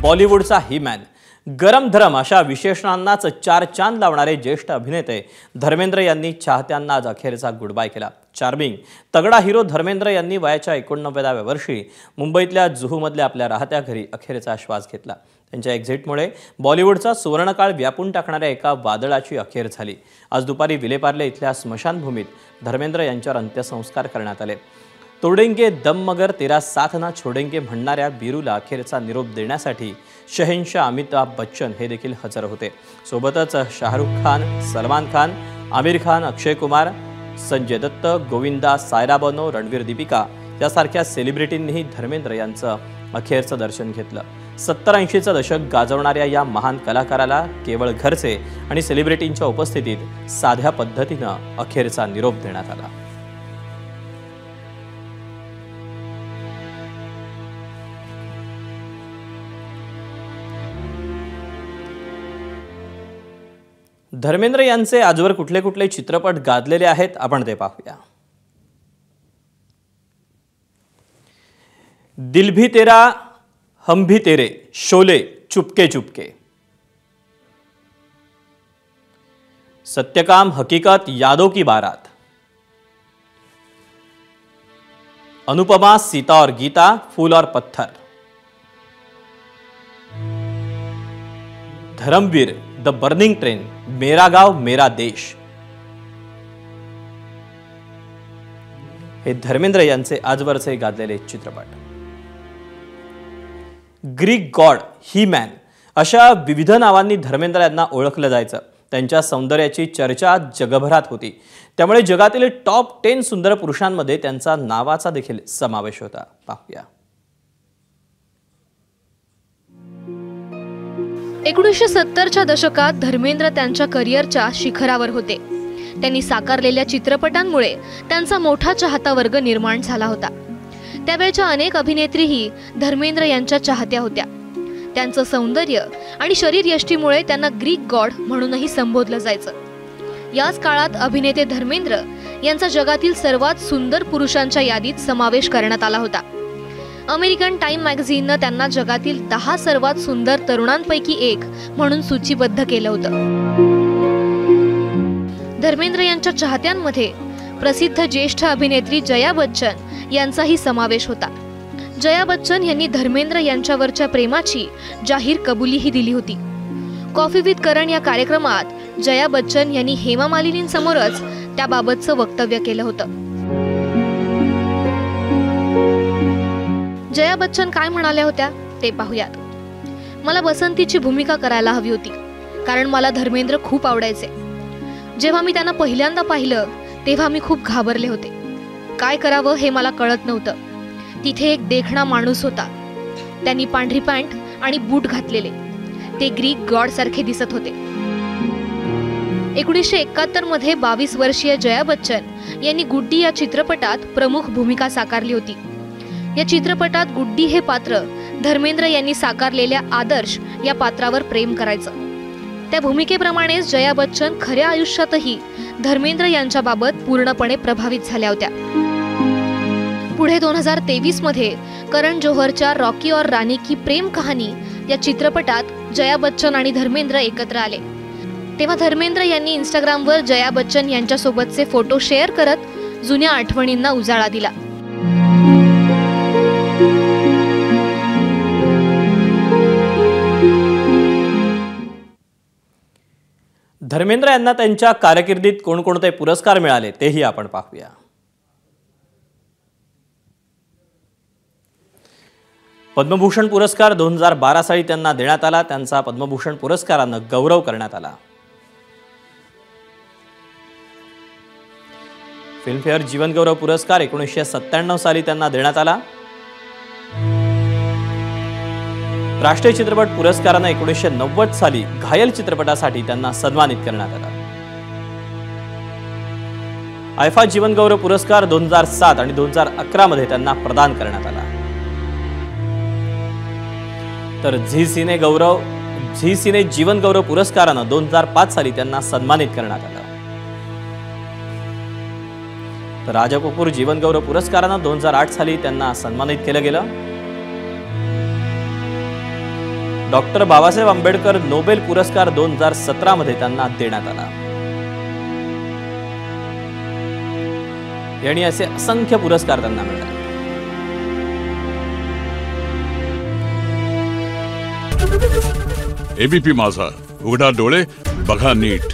बॉलिवूडचा he man, गरम धरम अशा विशेषणांनाच चार चांद लावणारे ज्येष्ठ अभिनेते धर्मेंद्र यांनी चाहत्यांना आज अखेरचा गुड बाय केला। चार्मिंग तगडा हिरो धर्मेंद्र यांनी वयाच्या 89व्या वर्षी मुंबईतल्या जुहूमधल्या आपल्या राहत्या घरी अखेरचा श्वास घेतला। त्यांच्या एक्झिटमुळे बॉलिवूडचा सुवर्णकाळ व्यापून टाकणाऱ्या एका वादळाची अखेर झाली। आज दुपारी विलेपार्ले इथल्या स्मशानभूमीत धर्मेंद्र यांच्यावर अंत्यसंस्कार करण्यात आले। तोडेंगे दम मगर तेरा साथ ना छोडेंगे म्हणणाऱ्या बीरूला अखेरचा निरोप देण्यासाठी शहेनशाह अमिताभ बच्चन हे देखील हजर होते। सोबतच शाहरुख खान, सलमान खान, आमिर खान, अक्षय कुमार, संजय दत्त, गोविंदा, सायरा बानो, रणवीर दीपिका यासारख्या सेलिब्रिटींनीही धर्मेंद्र यांचं अखेरचं दर्शन घेतलं। 70-80चं दशक गाजवणाऱ्या या महान कलाकाराला केवळ घरचे आणि सेलिब्रिटींच्या उपस्थितीत साध्या पद्धतीनं अखेरचा निरोप देण्यात आला। धर्मेंद्र यांचे आजवर कुठले कुठले चित्रपट गाजलेले आहेत आपण ते पाहूया। दिल भी तेरा हम भी तेरे, शोले, चुपके चुपके, सत्यकाम हकीकत, यादों की बारात, अनुपमा, सीता और गीता, फूल और पत्थर, धर्मवीर, द बर्निंग ट्रेन, मेरा गाव मेरा देश हे धर्मेंद्र यांचे आजवरचे गाजलेले चित्रपट। ग्रीक गॉड, ही मॅन अशा विविध नावांनी धर्मेंद्र यांना ओळखलं जायचं। त्यांच्या सौंदर्याची चर्चा जगभरात होती, त्यामुळे जगातील टॉप 10 सुंदर पुरुषांमध्ये त्यांचा नावाचा देखील समावेश होता। पाहूया। 1970च्या दशकात धर्मेंद्र त्यांच्या करिअरच्या शिखरावर होते। त्यांनी साकारलेल्या चित्रपटांमुळे त्यांचा मोठा चाहता वर्ग निर्माण झाला होता। त्यावेळच्या अनेक अभिनेत्रीही धर्मेंद्र यांच्या चाहत्या होत्या। त्यांचं सौंदर्य आणि शरीरयष्टीमुळे त्यांना ग्रीक गॉड म्हणूनही संबोधलं जायचं। याच काळात अभिनेते धर्मेंद्र यांचा जगातील सर्वात सुंदर पुरुषांच्या यादीत समावेश करण्यात आला होता। अमेरिकन टाइम मॅगझिननं त्यांना जगातील 10 सर्वात सुंदर तरुणांपैकी एक म्हणून सूचीबद्ध केलं होतं। धर्मेंद्र यांच्या चाहत्यांमध्ये प्रसिद्ध ज्येष्ठ अभिनेत्री जया बच्चन यांचाही समावेश होता। जया बच्चन यांनी धर्मेंद्र यांच्यावरच्या प्रेमाची जाहीर कबुलीही दिली होती। कॉफी विथ करण या कार्यक्रमात जया बच्चन यांनी हेमा मालिनींसमोरच त्याबाबतचं वक्तव्य केलं होतं। जया बच्चन काय म्हणाल्या होत्या ते पाहूयात। मला बसंतीची भूमिका करायला हवी होती, कारण मला धर्मेंद्र खूप आवडायचे। जेव्हा मी त्यांना पहिल्यांदा पाहिलं तेव्हा मी खूप घाबरले होते। काय करावं हे मला कळत नव्हतं। तिथे एक देखणा माणूस होता। त्यांनी पांढरी पॅन्ट आणि बूट घातलेले, ते ग्रीक गॉड सारखे दिसत होते। 1971 मध्ये 22 वर्षीय जया बच्चन यांनी गुड्डी या चित्रपटात प्रमुख भूमिका साकारली होती। या चित्रपटात गुड्डी हे पात्र धर्मेंद्र यांनी साकारलेल्या आदर्श या पात्रावर प्रेम करायचं। त्या भूमिकेप्रमाणेच जया बच्चन खऱ्या आयुष्यातही धर्मेंद्र यांच्याबाबत पूर्णपणे प्रभावित झाल्या होत्या। पुढे 2023 मध्ये करण जोहरच्या रॉकी और रानी की प्रेम कहानी या चित्रपटात जया बच्चन आणि धर्मेंद्र एकत्र आले। तेव्हा धर्मेंद्र यांनी इंस्टाग्रामवर जया बच्चन यांच्यासोबतचे फोटो शेअर करत जुन्या आठवणींना उजाळा दिला। धर्मेंद्र यांना त्यांच्या कारकिर्दीत कोणकोणते पुरस्कार मिळाले तेही आपण पाहूया। पद्मभूषण पुरस्कार 2012 साली त्यांना देण्यात आला। त्यांचा पद्मभूषण पुरस्कारानं गौरव करण्यात आला। फिल्मफेअर जीवन गौरव पुरस्कार 1997 साली त्यांना देण्यात आला। राष्ट्रीय चित्रपट पुरस्कारानं 1990 साली घायल चित्रपटासाठी त्यांना सन्मानित करण्यात आला। आयफा जीवन गौरव पुरस्कार 2007 आणि 2011 मध्ये त्यांना प्रदान करण्यात आला। तर झी सिने जीवन गौरव पुरस्कारानं 2005 साली त्यांना सन्मानित करण्यात आलं। तर राजा कपूर जीवन गौरव पुरस्कारानं 2008 साली त्यांना सन्मानित केलं गेलं। डॉक्टर बाबासाहेब आंबेडकर नोबेल पुरस्कार 2017 मध्ये त्यांना देण्यात आला. यांनी असे असंख्य पुरस्कार त्यांना मिळाले. एबीपी माझा, उघडा डोळे बघा नीट.